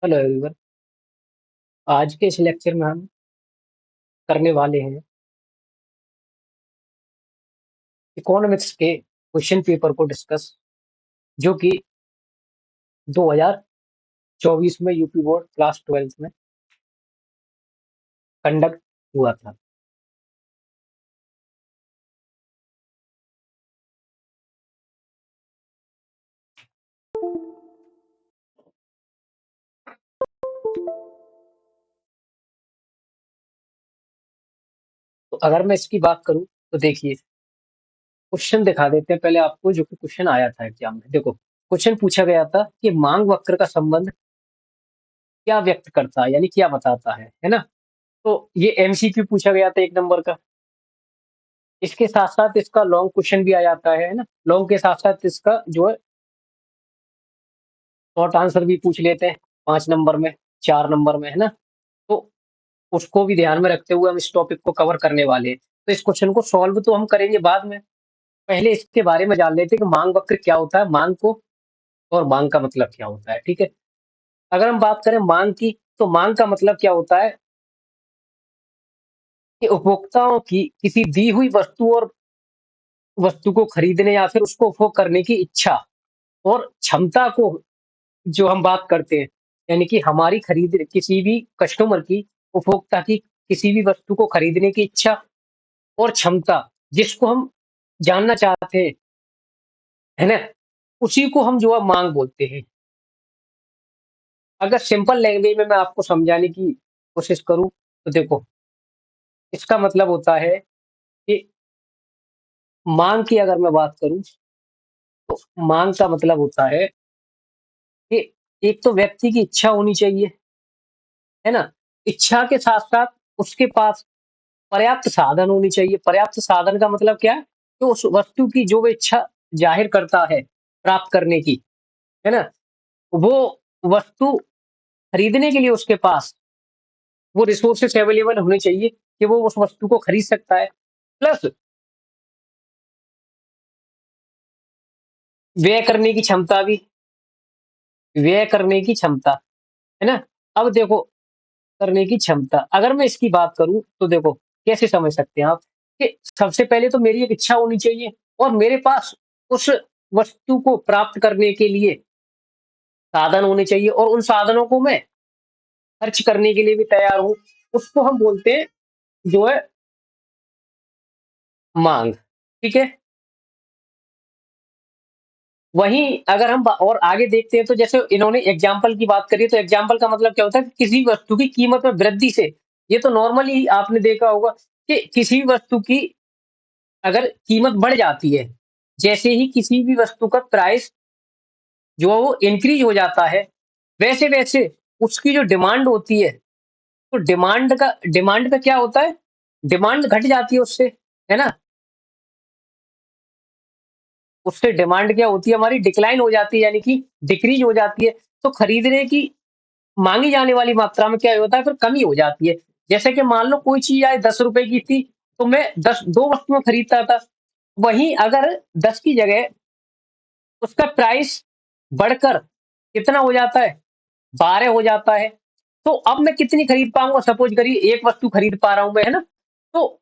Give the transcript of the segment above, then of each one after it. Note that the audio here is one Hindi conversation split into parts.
Hello everyone. आज के इस लेक्चर में हम करने वाले हैं इकोनॉमिक्स के क्वेश्चन पेपर को डिस्कस, जो कि 2024 में यूपी बोर्ड क्लास 12th में कंडक्ट हुआ था। तो अगर मैं इसकी बात करूं तो देखिए, क्वेश्चन दिखा देते हैं पहले आपको, जो कि क्वेश्चन आया था एग्जाम में। देखो, क्वेश्चन पूछा गया था कि मांग वक्र का संबंध क्या व्यक्त करता है, यानी क्या बताता है ना। तो ये एमसीक्यू पूछा गया था 1 नंबर का। इसके साथ साथ इसका लॉन्ग क्वेश्चन भी आ जाता है ना। लॉन्ग के साथ साथ इसका जो है शॉर्ट आंसर भी पूछ लेते हैं 5 नंबर में, 4 नंबर में, है ना। तो उसको भी ध्यान में रखते हुए हम इस टॉपिक को कवर करने वाले हैं। तो इस क्वेश्चन को सॉल्व तो हम करेंगे बाद में, पहले इसके बारे में जान लेते हैं कि मांग वक्र क्या होता है, मांग को और मांग का मतलब क्या होता है। ठीक है, अगर हम बात करें मांग की, तो मांग का मतलब क्या होता है कि उपभोक्ताओं की किसी दी हुई वस्तु और वस्तु को खरीदने या फिर उसको उपभोग करने की इच्छा और क्षमता को जो हम बात करते हैं, यानी कि हमारी खरीद किसी भी कस्टमर की, उपभोक्ता की किसी भी वस्तु को खरीदने की इच्छा और क्षमता, जिसको हम जानना चाहते हैं, है ना, उसी को हम जो है मांग बोलते हैं। अगर सिंपल लैंग्वेज में मैं आपको समझाने की कोशिश करूं तो देखो, इसका मतलब होता है कि मांग की अगर मैं बात करूं तो मांग का मतलब होता है कि एक तो व्यक्ति की इच्छा होनी चाहिए, है ना। इच्छा के साथ साथ उसके पास पर्याप्त साधन होनी चाहिए। पर्याप्त साधन का मतलब क्या है, तो उस वस्तु की जो वो इच्छा जाहिर करता है प्राप्त करने की, है ना, वो वस्तु खरीदने के लिए उसके पास वो रिसोर्सेस अवेलेबल होने चाहिए कि वो उस वस्तु को खरीद सकता है। प्लस व्यय करने की क्षमता भी, व्यय करने की क्षमता, है ना। अब देखो, करने की क्षमता अगर मैं इसकी बात करूं तो देखो कैसे समझ सकते हैं आप, कि सबसे पहले तो मेरी एक इच्छा होनी चाहिए और मेरे पास उस वस्तु को प्राप्त करने के लिए साधन होने चाहिए, और उन साधनों को मैं खर्च करने के लिए भी तैयार हूं। उसको हम बोलते हैं जो है मांग। ठीक है, वहीं अगर हम और आगे देखते हैं तो जैसे इन्होंने एग्जाम्पल की बात करी, तो एग्जाम्पल का मतलब क्या होता है कि किसी वस्तु की कीमत में वृद्धि से, ये तो नॉर्मली आपने देखा होगा कि किसी भी वस्तु की अगर कीमत बढ़ जाती है, जैसे ही किसी भी वस्तु का प्राइस जो है वो इंक्रीज हो जाता है, वैसे वैसे उसकी जो डिमांड होती है, तो डिमांड का क्या होता है, डिमांड घट जाती है उससे, है ना। उससे डिमांड क्या होती है, हमारी डिक्लाइन हो जाती है, यानी कि डिक्रीज हो जाती है। तो खरीदने की मांगी जाने वाली मात्रा में क्या होता है, फिर कमी हो जाती है। जैसे कि मान लो कोई चीज आज 10 रुपए की थी, तो मैं दस दो वस्तुएं खरीदता था। वहीं अगर 10 की जगह उसका प्राइस बढ़कर कितना हो जाता है, 12 हो जाता है, तो अब मैं कितनी खरीद पाऊंगा, सपोज करिए एक वस्तु खरीद पा रहा हूं मैं, है ना। तो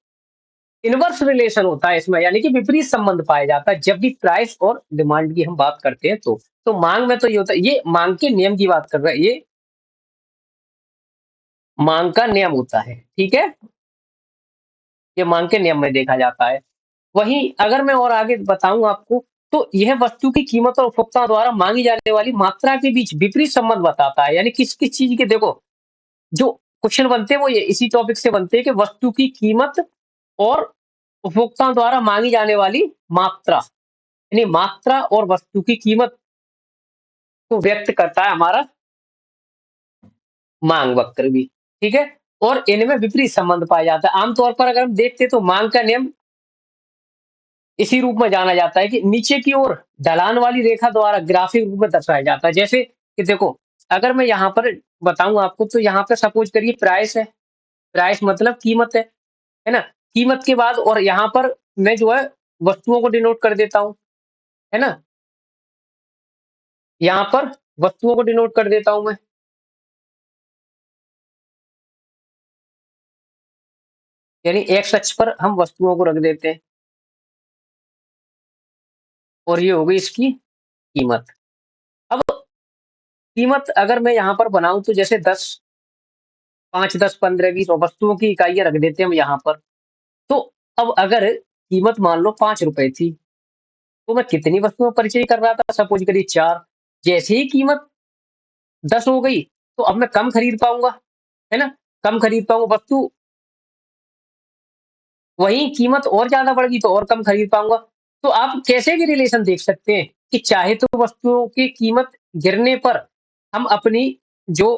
इनवर्स रिलेशन होता है इसमें, यानी कि विपरीत संबंध पाया जाता है जब भी प्राइस और डिमांड की हम बात करते हैं। तो मांग में तो ये होता है, ये मांग के नियम की बात कर रहा है, ये मांग का नियम होता है। ठीक है, ये मांग के नियम में देखा जाता है। वहीं अगर मैं और आगे बताऊं आपको, तो यह वस्तु की कीमत और उपभोक्ता द्वारा मांगी जाने वाली मात्रा के बीच विपरीत संबंध बताता है। यानी किस किस चीज के, देखो जो क्वेश्चन बनते हैं वो ये इसी टॉपिक से बनते हैं कि वस्तु की कीमत और उपभोक्ताओं द्वारा मांगी जाने वाली मात्रा, यानी मात्रा और वस्तु की कीमत को व्यक्त करता है हमारा मांग वक्र भी। ठीक है, और इनमें विपरीत संबंध पाया जाता है। आमतौर पर अगर हम देखते हैं तो मांग का नियम इसी रूप में जाना जाता है कि नीचे की ओर ढलान वाली रेखा द्वारा ग्राफिक रूप में दर्शाया जाता है। जैसे कि देखो, अगर मैं यहाँ पर बताऊं आपको, तो यहाँ पे सपोज करिए प्राइस है, प्राइस मतलब कीमत है ना। कीमत के बाद और यहाँ पर मैं जो है वस्तुओं को डिनोट कर देता हूँ, है ना। यहाँ पर वस्तुओं को डिनोट कर देता हूँ मैं। यानी एक्स अक्ष पर हम वस्तुओं को रख देते हैं और ये हो गई इसकी कीमत। अब कीमत अगर मैं यहाँ पर बनाऊँ तो जैसे 10, 5, 10, 15, 20 और वस्तुओं की इकाइयाँ रख देते हैं हम यहाँ पर। तो अब अगर कीमत मान लो ₹5 थी, तो मैं कितनी वस्तुओं का परिचय कर रहा था? सपोज़ करिए 4। जैसे ही कीमत 10 हो गई, तो अब मैं कम खरीद पाऊँगा, है ना? कम खरीद पाऊँगा वस्तु, वहीं कीमत और ज़्यादा बढ़ गई तो और कम खरीद पाऊँगा। तो आप कैसे भी रिलेशन देख सकते हैं कि चाहे तो वस्तुओं की कीमत गिरने पर हम अपनी जो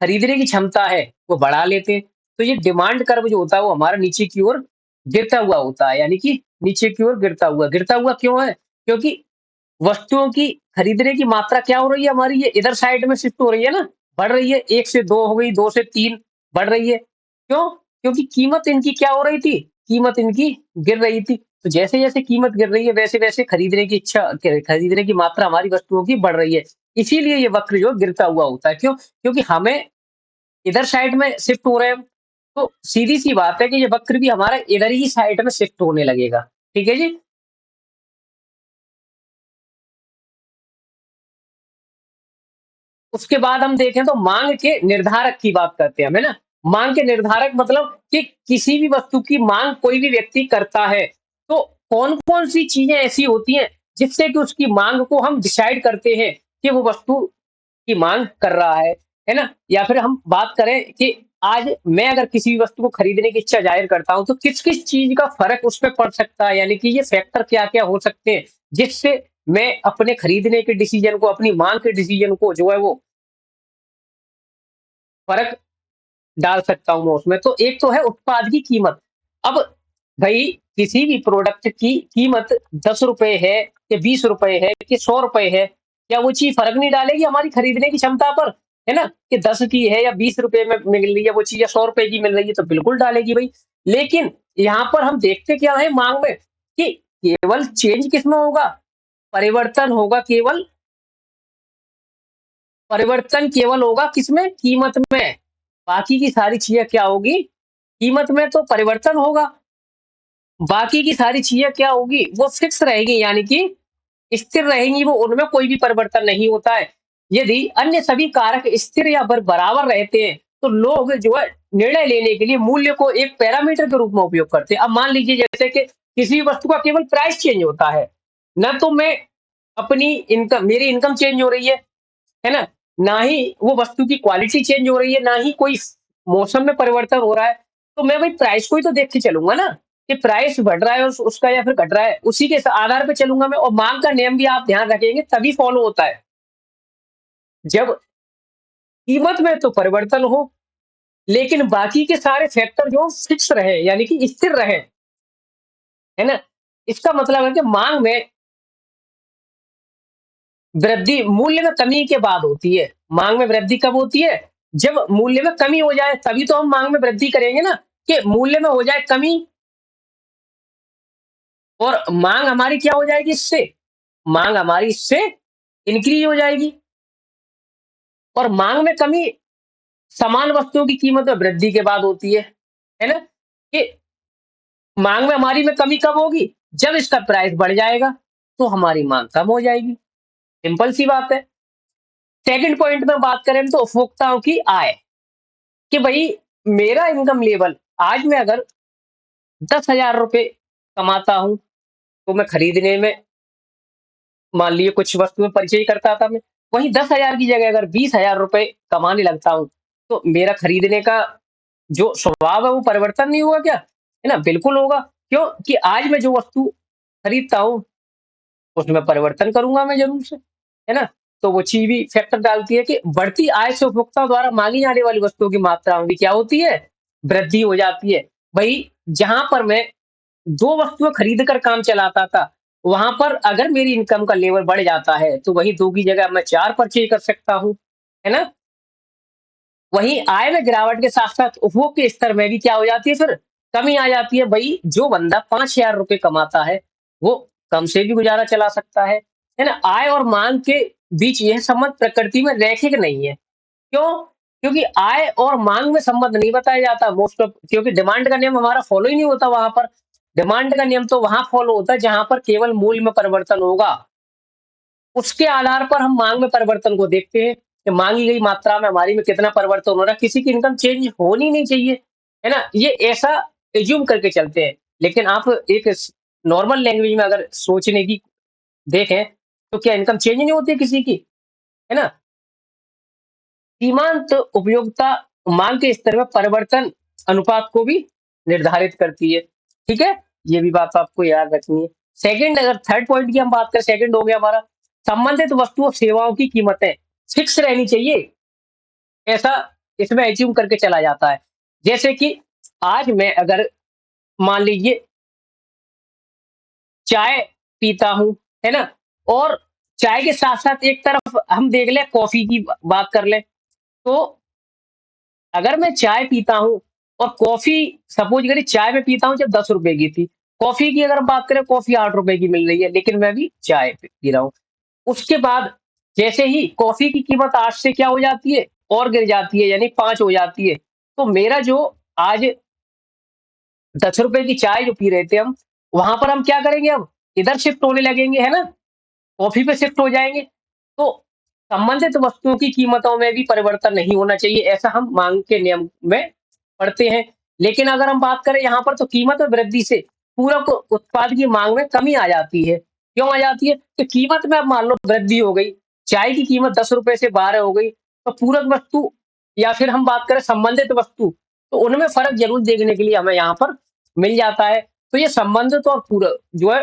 खरीदने की क्षमता है, वो बढ़ा लेते हैं। तो ये डिमांड कर्व जो होता है, वो हमारा नीचे की ओर गिरता हुआ होता है, यानी कि नीचे की ओर गिरता हुआ क्यों है? क्योंकि वस्तुओं की खरीदने की मात्रा क्या हो रही है हमारी, ये इधर साइड में शिफ्ट हो रही है ना, बढ़ रही है, 1 से 2 हो गई, 2 से 3 बढ़ रही है। क्यों? क्योंकि कीमत इनकी क्या हो रही थी? कीमत इनकी गिर रही थी। तो जैसे-जैसे कीमत गिर रही है, वैसे-वैसे खरीदने की इच्छा क खरीदने की मात्रा हमारी वस्तुओं की बढ़ रही है। इसीलिए ये वक्र जो गिरता हुआ होता है। क्यों? क्योंकि हमें इधर साइड में शिफ्ट हो रहे हैं हम, तो सीधी-सी बात है कि ये वक्र भी हमारा इधर ही साइड में शिफ्ट होने लगेगा। ठीक है जी? उसके बाद हम देखें तो माँग के निर्धारक की बात करते हैं हम, है ना? माँग के निर्धारक मतलब कि किसी भी वस्तु की माँग कोई भी व्यक्ति करता है, तो कौन-कौन सी चीज़ें ऐसी होती हैं, जिससे कि उसकी माँग को हम डिसाइड करते हैं कि वो वस्तु की माँग कर रहा है ना? या फिर हम बात करें कि आज मैं अगर किसी भी वस्तु को खरीदने की इच्छा ज़ाहिर करता हूँ, तो किस-किस चीज़ का फ़र्क उस पे पड़ सकता है? यानी कि ये फैक्टर क्या-क्या हो सकते हैं, जिससे मैं अपने खरीदने के डिसीज़न को, अपनी माँग के डिसीज़न को जो है वो फ़र्क डाल सकता हूँ मैं उसमें। तो एक तो है उत्पाद की कीमत। अब भई किसी भी प्रोडक्ट की कीमत ₹10 है कि ₹20 है कि ₹100 है, क्या वो चीज़ फ़र्क नहीं डालेगी हमारी खरीदने की क्षमता पर? है ना? कि 10 की है या ₹20 में मिल रही है वो चीज़ या ₹100 की मिल रही है तो बिल्कुल डालेगी भई। लेकिन यहाँ पर हम देखते क्या हैं माँग में कि केवल चेंज किसमें होगा? परिवर्तन होगा केवल, परिवर्तन केवल होगा किसमें? कीमत में। बाकी की सारी चीज़ें क्या होगी? कीमत में तो परिवर्तन होगा, बाकी की सारी चीज़ें क्या होगी? वो फिक्स रहेगी, यानी कि स्थिर रहेंगी, वो उनमें कोई भी परिवर्तन नहीं होता है। यदि अन्य सभी कारक स्थिर या बराबर रहते हैं, तो लोग जो है निर्णय लेने के लिए मूल्य को एक पैरामीटर के रूप में उपयोग करते हैं। अब मान लीजिए जैसे कि किसी भी वस्तु का केवल प्राइस चेंज होता है, ना तो मैं अपनी इनकम, मेरी इनकम चेंज हो रही है ना? ना ही वो वस्तु की क्वालिटी चेंज हो रही है, ना ही कोई मौसम में परिवर्तन हो रहा है। तो मैं भाई प्राइस को ही तो देख के चलूँगा ना, कि प्राइस बढ़ रहा है उसका या फिर घट रहा है। उसी के आधार पे चलूँगा मैं, और माँग का नियम भी आप ध्यान रखेंगे तभी फॉलो होता है। जब कीमत में तो परिवर्तन हो, लेकिन बाकी के सारे फैक्टर जो फिक्स रहे, यानी कि स्थिर रहे, है ना? इसका मतलब है कि माँग में वृद्धि मूल्य में कमी के बाद होती है। माँग में वृद्धि कब होती है? जब मूल्य में कमी हो जाए, तभी तो हम माँग में वृद्धि करेंगे ना, कि मूल्य में हो जाए कमी और माँग हमारी क्या हो जाएगी इससे? माँग हमारी इससे इंक्रीज़ हो जाएगी, और माँग में कमी समान वस्तुओं की कीमत में वृद्धि के बाद होती है ना? कि माँग में हमारी में कमी कब होगी? जब इसका प्राइस बढ़ जाएगा, तो हमारी माँग कम हो जाएगी। सिंपल सी बात है। सेकंड पॉइंट में बात करें तो उपभोक्ताओं की आय, कि भई मेरा इनकम लेवल, आज मैं अगर ₹10,000 कमाता हूँ, तो मैं खरीदने में, मान लीजिए कुछ वस्तुएँ परिचय करता था मैं, वहीं 10,000 की जगह अगर ₹20,000 कमाने लगता हूँ, तो मेरा खरीदने का जो स्वभाव है वो परिवर्तन नहीं हुआ क्या? है ना? बिल्कुल होगा। क्यों? कि आज मैं जो वस्तु खरीदता हूँ, उसमें परिवर्तन करूँगा मैं ज़रूर से, है ना? तो वो चीज़ भी फैक्टर डालती है कि बढ़ती आय से उपभोक्ता द्वारा माँगी जाने वाली वस्तुओं की मात्रा में भी क्या होती है? वृद्धि हो जाती है। भई जहाँ पर मैं 2 वस्तुएँ खरीद कर काम चलाता था, वहाँ पर अगर मेरी इनकम का लेवल बढ़ जाता है, तो वही 2 की जगह मैं 4 परचेज़ कर सकता हूँ, है ना? वहीं आय में गिरावट के साथ-साथ उपभोग के स्तर में भी क्या हो जाती है फिर? कमी आ जाती है। भई जो बंदा ₹5,000 कमाता है, वो कम से भी गुज़ारा चला सकता है ना? आय और माँग के बीच यह संबंध प्रकृति में रैखिक नहीं है। क्यों? क्योंकि आय और मांग में संबंध नहीं बताया जाता मोस्ट ऑफ, क्योंकि डिमांड का नियम हमारा फॉलो ही नहीं होता वहां पर। डिमांड का नियम तो वहां फॉलो होता है जहां पर केवल मूल्य में परिवर्तन होगा, उसके आधार पर हम मांग में परिवर्तन को देखते हैं कि मांगी गई मात्रा में हमारी में कितना परिवर्तन हो रहा है। किसी की इनकम चेंज होनी नहीं चाहिए, है ना, ये ऐसा एज्यूम करके चलते हैं। लेकिन आप एक नॉर्मल लैंग्वेज में अगर सोचने की देखें, तो क्या इनकम चेंज नहीं होती किसी की, है ना? सीमांत उपयोगिता मांग के स्तर में परिवर्तन अनुपात को भी निर्धारित करती है। ठीक है? ये भी बात आपको याद रखनी है। सेकंड, अगर थर्ड पॉइंट की हम बात करें, सेकंड हो गया हमारा, संबंधित वस्तुओं सेवाओं की कीमतें फिक्स रहनी चाहिए, ऐसा इसमें एज्यूम करके चला जाता है। जैसे कि आज मैं अगर मान लीजिए चाय पीता हूँ, है ना? और चाय के साथ-साथ एक तरफ हम देख लें कॉफ़ी की बात कर लें, तो अगर मैं चाय पीता हूँ और कॉफ़ी, सपोज़ करिए चाय मैं पीता हूँ जब ₹10 की थी, कॉफ़ी की अगर हम बात करें, कॉफ़ी ₹8 की मिल रही है, लेकिन मैं अभी चाय पी रहा हूँ। उसके बाद जैसे ही कॉफ़ी की कीमत 8 से क्या हो जाती है, और गिर जाती है, यानी 5 हो जाती है। तो मेरा जो आज ₹10 की चाय जो पी रहे थे हम, वहाँ पर हम क्या करेंगे अब? इधर शिफ्ट होने लगेंगे, है ना? कॉफ़ी पे शिफ्ट हो जाएँगे। तो संबंधित वस्तुओं की कीमतों में भी परिवर्तन नहीं होना चाहिए, ऐसा हम माँग के नियम में पढ़ते हैं। लेकिन अगर हम बात करें यहाँ पर, तो कीमत में वृद्धि से पूरक उत्पाद की माँग में कमी आ जाती है। क्यों आ जाती है? कि कीमत में अब मान लो वृद्धि हो गई, चाय की कीमत ₹10 से 12 हो गई, तो पूरक वस्तु या फिर हम बात करें संबंधित वस्तु, तो उनमें फ़र्क ज़रूर देखने के लिए हमें यहाँ पर मिल जाता है। तो ये संबंधित और पूरक जो है,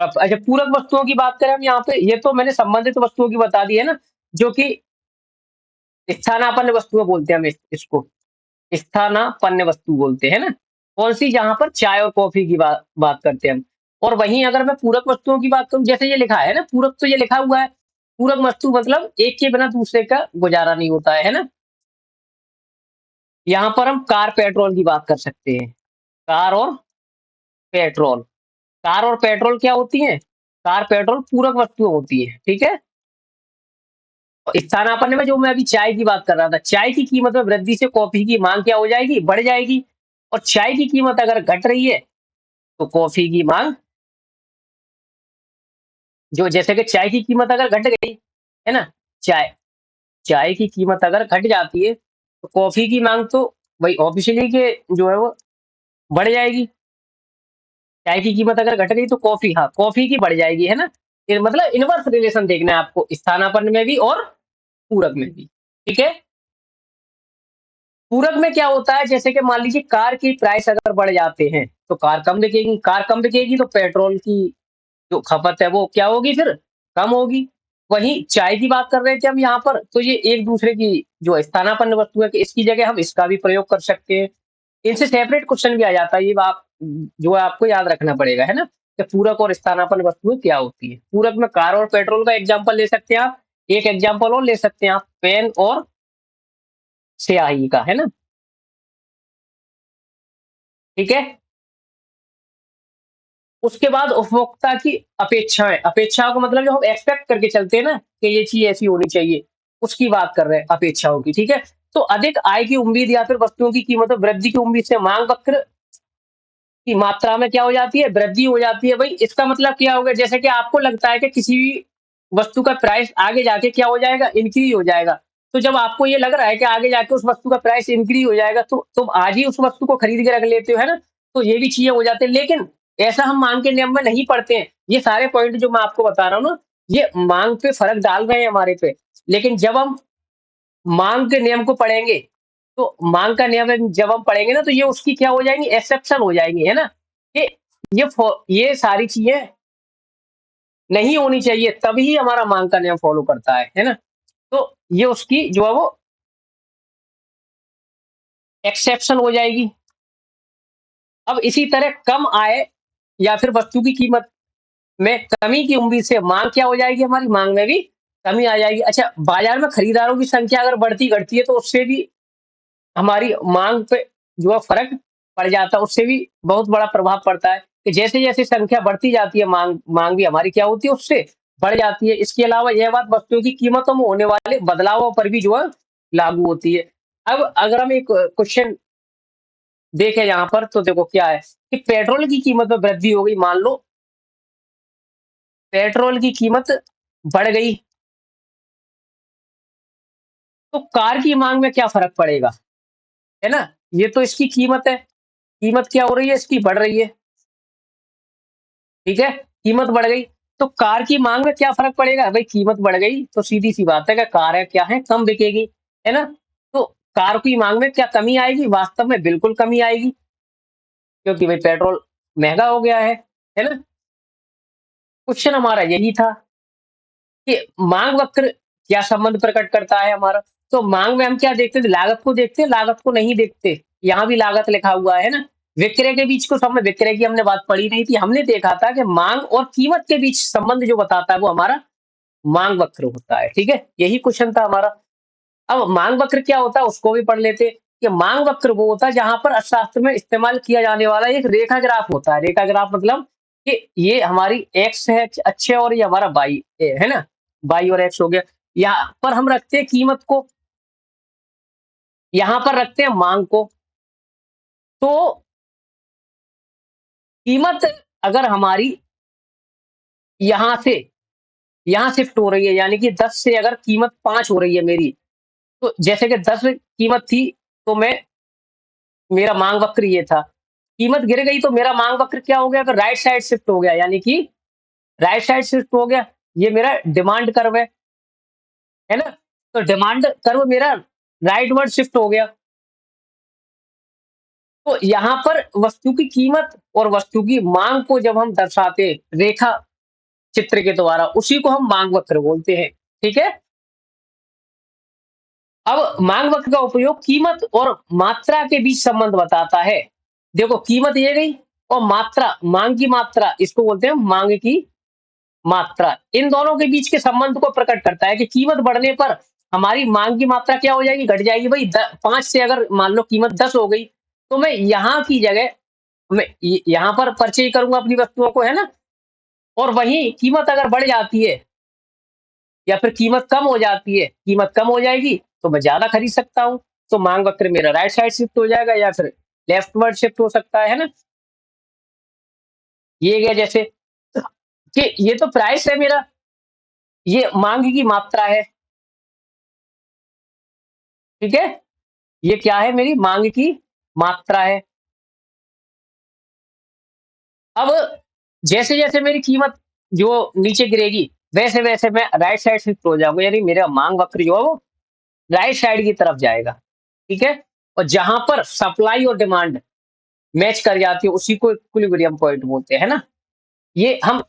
अब अच्छा, पूरक वस्तुओं की बात करें हम यहाँ पे, ये तो मैंने संबंधित वस्तुओं की बता दी है ना, जो कि स्थानापन्न वस्तुएँ बोलते हैं हम इसको, स्थानापन्न वस्तु बोलते हैं ना? कौन-सी? जहाँ पर चाय और कॉफ़ी की बात बात करते हैं हम। और वहीं अगर मैं पूरक वस्तुओं की बात करूँ, जैसे ये लिखा है ना पूरक, तो ये लिखा हुआ है, पूरक वस्तु मतलब एक के बिना दूसरे का गुज़ारा नहीं होता है ना? यहाँ पर हम कार, पेट्रोल की बात कर सकते हैं। कार और पेट्रोल। कार और पेट्रोल क्या होती हैं? कार, पेट्रोल पूरक वस्तुएँ होती हैं, ठीक है? स्थानापन्न में जो मैं अभी चाय की बात कर रहा था, चाय की कीमत में वृद्धि से कॉफ़ी की माँग क्या हो जाएगी? बढ़ जाएगी। और चाय की कीमत अगर घट रही है, तो कॉफ़ी की माँग, जो जैसे कि चाय की कीमत अगर घट गई, है ना? चाय चाय की कीमत अगर घट जाती है, तो कॉफ़ी की माँग तो भई ऑब्वियसली कि जो है वो बढ़ जाएगी। चाय की कीमत अगर घट गई तो कॉफ़ी, हाँ, कॉफ़ी की बढ़ जाएगी, है ना? ये मतलब इनवर्स रिलेशन देखना है आपको, स्थानापन्न में भी और पूरक में भी। ठीक है? पूरक में क्या होता है, जैसे कि मान लीजिए कार की प्राइस अगर बढ़ जाते हैं, तो कार कम बिकेगी, तो पेट्रोल की जो खपत है वो क्या होगी फिर? कम होगी। वहीं चाय की बात कर रहे थे हम यहाँ पर, तो ये एक-दूसरे की जो स्थानापन्न वस्तु है, कि इसकी जगह हम इसका भी प्रयोग कर सकते हैं। इनसे सेपरेट क्वेश्चन भी आ जाता है, ये बात जो है आपको याद रखना पड़ेगा, है ना? कि पूरक और स्थानापन्न वस्तुएँ क्या होती हैं। पूरक में कार और पेट्रोल का एग्ज़ाम्पल ले सकते हैं आप। एक एग्ज़ाम्पल और ले सकते हैं आप, पेन और स्याही का, है ना? ठीक है? उसके बाद उपभोक्ता की अपेक्षाएँ, अपेक्षाओं का मतलब जो हम एक्सपेक्ट करके चलते हैं ना, कि ये चीज़ ऐसी होनी चाहिए, उसकी बात कर रहे हैं अपेक्षाओं की, ठीक है? तो अधिक आय की उम्मीद या फिर वस्तुओं की कीमत में वृद्धि की उम्मीद से माँग वक्र की मात्रा में क्या हो जाती है? वृद्धि हो जाती है। भई इसका मतलब क्या हो गया? जैसे कि आपको लगता है कि किसी भी वस्तु का प्राइस आगे जाके क्या हो जाएगा? इंक्रीज़ हो जाएगा। तो जब आपको ये लग रहा है कि आगे जाके उस वस्तु का प्राइस इंक्रीज़ हो जाएगा, तो तुम आज ही उस वस्तु को खरीद के रख लेते हो, है ना? तो ये भी चीज़ें हो जाती हैं। लेकिन ऐसा हम माँग के नियम में नहीं पढ़ते हैं। ये सारे पॉइंट जो मैं आपको बता रहा हूँ ना, ये माँग पे फ़र्क डाल रहे हैं हमारे पे। लेकिन जब हम माँग के नियम को पढ़ेंगे, तो माँग का नियम जब हम पढ़ेंगे ना, तो ये उसकी क्या हो जाएँगी? एक्सेप्शन हो जाएँगी, है ना? कि ये सारी चीज़ें नहीं होनी चाहिए, तभी हमारा माँग का नियम फ़ॉलो करता है ना? तो ये उसकी जो है वो एक्सेप्शन हो जाएगी। अब इसी तरह कम आय या फिर वस्तु की कीमत में कमी की उम्मीद से माँग क्या हो जाएगी, हमारी माँग में भी कमी आ जाएगी। अच्छा, बाज़ार में खरीदारों की संख्या अगर बढ़ती-घटती है, तो उससे भी हमारी माँग पे जो है फ़र्क पड़ जाता है, उससे भी बहुत बड़ा प्रभाव पड़ता है कि जैसे-जैसे संख्या बढ़ती जाती है, माँग माँग भी हमारी क्या होती है, उससे बढ़ जाती है। इसके अलावा यह बात वस्तुओं की कीमतों में होने वाले बदलावों पर भी जो है लागू होती है। अब अगर हम एक क्वेश्चन देखें यहाँ पर, तो देखो क्या है कि पेट्रोल की कीमत में वृद्धि हो गई, मान लो पेट्रोल की कीमत बढ़ गई, तो कार की मांग में क्या फर्क पड़ेगा, है ना? ये तो इसकी कीमत है, कीमत क्या हो रही है, इसकी बढ़ रही है, ठीक है? कीमत बढ़ गई, तो कार की मांग में क्या फ़र्क पड़ेगा? भई कीमत बढ़ गई, तो सीधी-सी बात है कि कार है क्या है, कम बिकेगी, है ना? तो कार की मांग में क्या कमी आएगी? वास्तव में बिल्कुल कमी आएगी, क्योंकि भई पेट्रोल महँगा हो गया है ना? क्वेश्चन हमारा यही था कि मांग वक्र क्या संबंध प्रकट करता है हमारा? तो मांग में हम क्या देखते थे? लागत को देखते हैं, लागत को नहीं देखते। यहाँ भी लागत लिखा हुआ है ना? विक्रय के बीच को समय विक्रय की हमने बात पढ़ी नहीं थी। हमने देखा था कि मांग और कीमत के बीच संबंध जो बताता है वो हमारा मांग वक्र होता है, ठीक है? यही क्वेश्चन था हमारा। अब मांग वक्र क्या होता है उसको भी पढ़ लेते हैं कि मांग वक्र वो होता है जहां पर अर्थशास्त्र में इस्तेमाल किया जाने वाला एक रेखा ग्राफ होता है। रेखा ग्राफ मतलब कि ये हमारी एक्स है अच्छे और ये हमारा वाई है ना, वाई और एक्स हो गया। यहाँ पर हम रखते हैं कीमत को, यहाँ पर रखते हैं मांग को। तो कीमत अगर हमारी यहाँ से यहाँ शिफ्ट हो रही है, यानी कि 10 से अगर कीमत 5 हो रही है मेरी, तो जैसे कि 10 कीमत थी, तो मैं मेरा मांग वक्र ये था। कीमत गिर गई तो मेरा मांग वक्र क्या हो गया? तो राइट साइड शिफ्ट हो गया, यानी कि राइट साइड शिफ्ट हो गया। ये मेरा डिमांड कर्व है ना? तो डिमांड कर्व मेरा राइटवर्ड शिफ्ट हो गया। तो यहाँ पर वस्तु की कीमत और वस्तु की मांग को जब हम दर्शाते हैं रेखा चित्र के द्वारा, उसी को हम मांग वक्र बोलते हैं। ठीक है? अब मांग वक्र का उपयोग कीमत और मात्रा के बीच संबंध बताता है। देखो कीमत ये गई और मात्रा, मांग की मात्रा, इसको बोलते हैं मांग की मात्रा। इन दोनों के बीच के संबंध को प्रकट करता है कि कीमत बढ़ने पर हमारी मांग की मात्रा क्या हो जाएगी? घट जाएगी। भाई 5 से अगर मान लो कीमत 10 हो गई, तो मैं यहाँ की जगह मैं यहाँ पर परचेज करूंगा अपनी वस्तुओं को, है ना? और वहीं कीमत अगर बढ़ जाती है या फिर कीमत कम हो जाती है, कीमत कम हो जाएगी तो मैं ज्यादा खरीद सकता हूँ। तो मांग वक्र मेरा राइट साइड शिफ्ट हो जाएगा या फिर लेफ्टवर्ड शिफ्ट हो सकता है ना? ये गया जैसे कि ये तो प्राइस है मेरा, ये मांग की मात्रा है, ठीक है? ये क्या है? मेरी मांग की मात्रा है। अब जैसे-जैसे मेरी कीमत जो नीचे गिरेगी, वैसे-वैसे मैं राइट साइड शिफ्ट हो जाऊँगा, यानी मेरा मांग वक्र जो है वो राइट साइड की तरफ जाएगा, ठीक है? और जहाँ पर सप्लाई और डिमांड मैच कर जाती है, उसी को इक्विलिब्रियम पॉइंट बोलते हैं, है ना? ये हम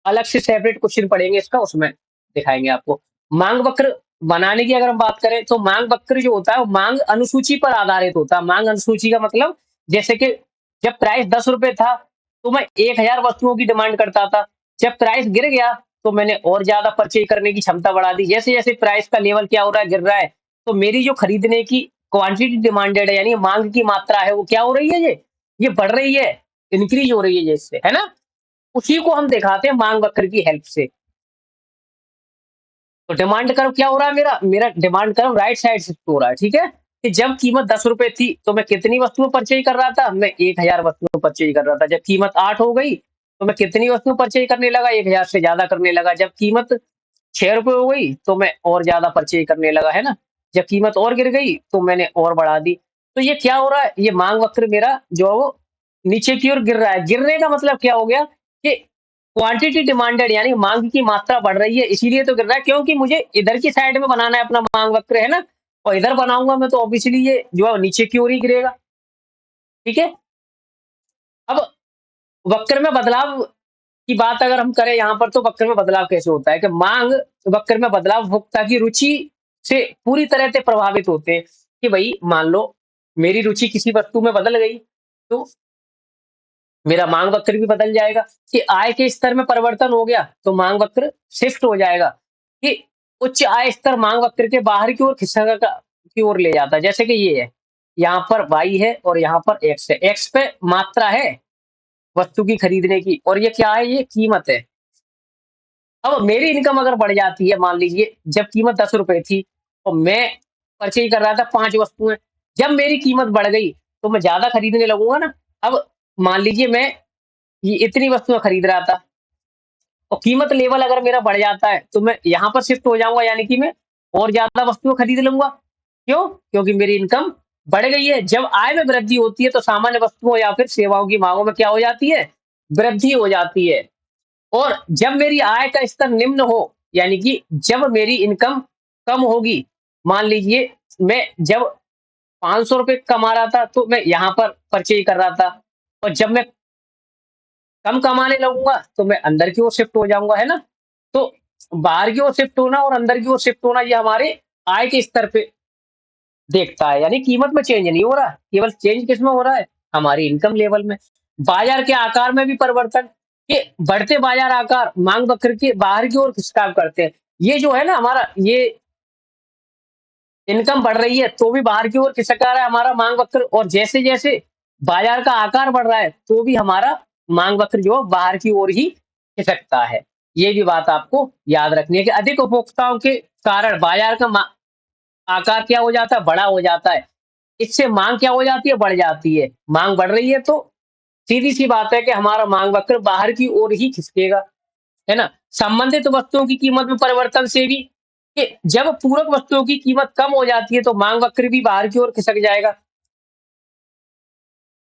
अलग से सेपरेट क्वेश्चन पढ़ेंगे इसका, उसमें दिखाएँगे आपको। मांग वक्र बनाने की अगर हम बात करें, तो मांग वक्र जो होता है, वो मांग अनुसूची पर आधारित होता है। मांग अनुसूची का मतलब जैसे कि जब प्राइस ₹10 था, तो मैं 1000 वस्तुओं की डिमांड करता था। जब प्राइस गिर गया, तो मैंने और ज़्यादा परचेज़ करने की क्षमता बढ़ा दी। जैसे-जैसे प्राइस का लेवल क्या हो रहा है, गिर रहा है, तो मेरी जो खरीदने की क्वांटिटी डिमांडेड है, यानी माँग की मात्रा है, वो क्या हो रही है ये बढ़ रही है, इनक्रीज़ हो रही है ये इससे, है ना? उसी को हम दिखाते हैं माँग वक्र की हेल्प से। तो डिमांड कर्व क्या हो रहा है मेरा? मेरा demand curve right side shift हो रहा है, ठीक है? कि जब कीमत ₹10 थी, तो मैं कितनी वस्तुएँ परचेज़ कर रहा था? मैं 1000 वस्तुएँ परचेज़ कर रहा था। जब कीमत 8 हो गई, तो मैं कितनी वस्तुएँ परचेज़ करने लगा? 1000 से ज़्यादा करने लगा। जब कीमत ₹6 हो गई, तो मैं और ज़्यादा परचेज़ करने लगा, है ना? जब कीमत और गिर गई, तो मैंने और बढ़ा दी। तो ये क्या हो रहा है? ये माँग वक्र मेरा जो है वो नीचे की ओर गिर रहा है। गिरने का मतलब क्या हो गया कि क्वांटिटी डिमांडेड, यानी मांग की मात्रा बढ़ रही है, इसीलिए तो गिर रहा है, क्योंकि मुझे इधर की साइड में बनाना है अपना मांग वक्र, है ना? और इधर बनाऊंगा मैं तो ऑब्वियसली ये जो है नीचे की ओर ही गिरेगा, ठीक है? अब वक्र में बदलाव की बात अगर हम करें यहाँ पर, तो वक्र में बदलाव कैसे होता है कि मांग वक्र में बदलाव उपभोक्ता की रुचि से पूरी तरह से प्रभावित होते हैं। कि भाई मान लो मेरी रुचि किसी वस्तु में बदल गई, तो मेरा मांग वक्र भी बदल जाएगा। कि आय के स्तर में परिवर्तन हो गया, तो मांग वक्र शिफ्ट हो जाएगा। कि उच्च आय स्तर मांग वक्र के बाहर की ओर खिसका की ओर ले जाता है। जैसे कि ये है, यहाँ पर वाई है और यहाँ पर एक्स है। एक्स पे मात्रा है वस्तु की खरीदने की, और ये क्या है? ये कीमत है। अब मेरी इनकम अगर बढ़ जाती है, मान लीजिए जब कीमत ₹10 थी, और मैं परचेज कर रहा था 5 वस्तुएँ। जब मेरी कीमत बढ़ गई, तो मैं ज़्यादा खरीदने लगूँगा ना। अब मान लीजिए मैं ये इतनी वस्तुएँ खरीद रहा था और कीमत लेवल अगर मेरा बढ़ जाता है, तो मैं यहाँ पर शिफ्ट हो जाऊँगा, यानी कि मैं और ज़्यादा वस्तुएँ खरीद लूँगा। क्यों? क्योंकि मेरी इनकम बढ़ गई है। जब आय में वृद्धि होती है, तो सामान्य वस्तुओं या फिर सेवाओं की माँगों में क्या हो जाती है? वृद्धि हो जाती है। और जब मेरी आय का स्तर निम्न हो, यानी कि जब मेरी इनकम कम होगी, मान लीजिए मैं जब ₹500 कमा रहा था, तो मैं यहाँ पर परचेज़ कर रहा था, और जब मैं कम कमाने लगूँगा, तो मैं अंदर की ओर शिफ्ट हो जाऊँगा, है ना? तो बाहर की ओर शिफ्ट होना और अंदर की ओर शिफ्ट होना, ये हमारे आय के स्तर पे देखता है, यानी कीमत में चेंज नहीं हो रहा, केवल चेंज किसमें हो रहा है? हमारी इनकम लेवल में। बाज़ार के आकार में भी परिवर्तन, कि बढ़ते बाज़ार आकार माँग वक्र के बाहर की ओर खिसकाव करते हैं। ये जो है ना हमारा, ये इनकम बढ़ रही है, तो भी बाहर की ओर खिसक रहा है हमारा माँग वक्र, और जैसे-जैसे बाज़ार का आकार बढ़ रहा है, तो भी हमारा माँग वक्र जो है बाहर की ओर ही खिसकता है। ये भी बात आपको याद रखनी है कि अधिक उपभोक्ताओं के कारण बाज़ार का आकार क्या हो जाता है? बड़ा हो जाता है। इससे माँग क्या हो जाती है? बढ़ जाती है। माँग बढ़ रही है, तो सीधी-सी बात है कि हमारा माँग वक्र बाहर की ओर ही खिसकेगा, है ना? संबंधित वस्तुओं की कीमत में परिवर्तन से भी, कि जब पूरक वस्तुओं की कीमत कम हो जाती है, तो माँग वक्र भी बाहर की ओर खिसक जाएगा।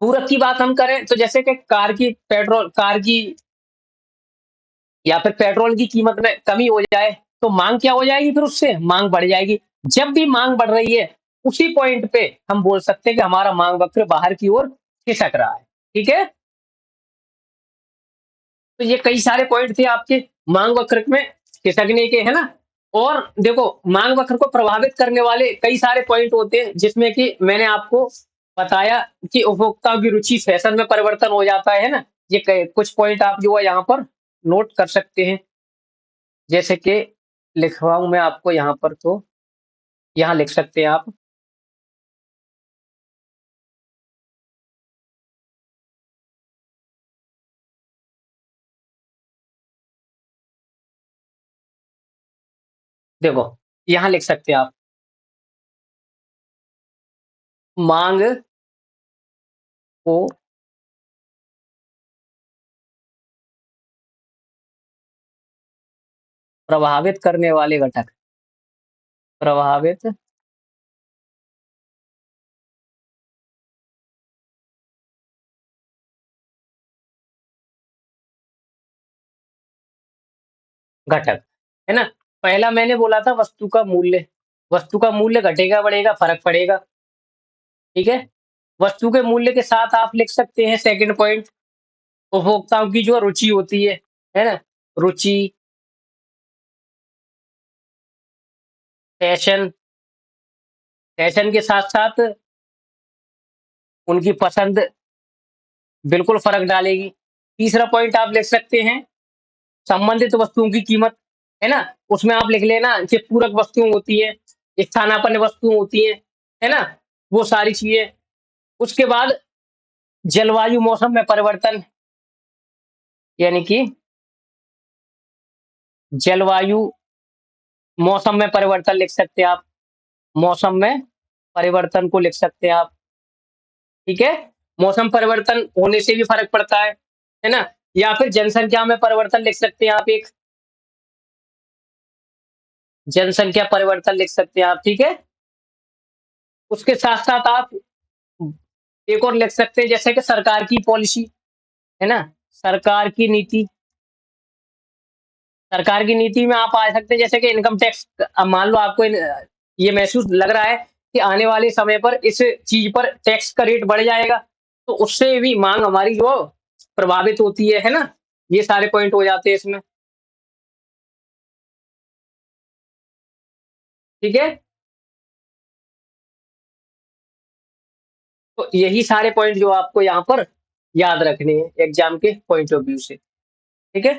पूरक की बात हम करें, तो जैसे कि कार की या फिर पेट्रोल की कीमत में कमी हो जाए, तो माँग क्या हो जाएगी फिर उससे? माँग बढ़ जाएगी। जब भी माँग बढ़ रही है, उसी पॉइंट पे हम बोल सकते हैं कि हमारा माँग वक्र बाहर की ओर खिसक रहा है। ठीक है? तो ये कई सारे पॉइंट थे आपके मांग वक्र में खिसकने के, है ना? और देखो, मांग वक्र को प्रभावित करने वाले कई सारे पॉइंट होते हैं, जिसमें कि मैंने आपको बताया कि उपभोक्ताओं की रुचि फैशन में परिवर्तन हो जाता है ना? ये कुछ पॉइंट आप जो है यहाँ पर नोट कर सकते हैं। जैसे कि लिखवाऊँ मैं आपको यहाँ पर, तो यहाँ लिख सकते हैं आप। देखो, यहाँ लिख सकते हैं आप, मांग को प्रभावित करने वाले घटक, प्रभावित घटक, है ना? पहला मैंने बोला था वस्तु का मूल्य। वस्तु का मूल्य घटेगा, बढ़ेगा, फ़र्क पड़ेगा, ठीक है? वस्तु के मूल्य के साथ आप लिख सकते हैं सेकंड पॉइंट, उपभोक्ताओं की जो रुचि होती है ना? रुचि, फैशन, फैशन के साथ-साथ उनकी पसंद बिल्कुल फ़र्क डालेगी। तीसरा पॉइंट आप लिख सकते हैं संबंधित वस्तुओं की कीमत, है ना? उसमें आप लिख लेना कि पूरक वस्तुएँ होती हैं, स्थानापन्न वस्तुएँ होती हैं, है ना? वो सारी चीज़ें। उसके बाद जलवायु मौसम में परिवर्तन, यानी कि जलवायु मौसम में परिवर्तन लिख सकते हैं आप। मौसम में परिवर्तन को लिख सकते हैं आप, ठीक है? मौसम परिवर्तन होने से भी फ़र्क पड़ता है ना? या फिर जनसंख्या में परिवर्तन लिख सकते हैं आप एक, जनसंख्या परिवर्तन लिख सकते हैं आप, ठीक है? उसके साथ-साथ आप एक और लिख सकते हैं, जैसे कि सरकार की पॉलिसी, है ना? सरकार की नीति, सरकार की नीति में आप आ सकते हैं, जैसे कि इनकम टैक्स। अब मान लो आपको ये महसूस लग रहा है कि आने वाले समय पर इस चीज़ पर टैक्स का रेट बढ़ जाएगा, तो उससे भी माँग हमारी जो प्रभावित होती है ना? ये सारे पॉइंट हो जाते हैं इसमें, ठीक है? तो यही सारे पॉइंट जो आपको यहाँ पर याद रखने हैं एग्ज़ाम के पॉइंट ऑफ व्यू से, ठीक है?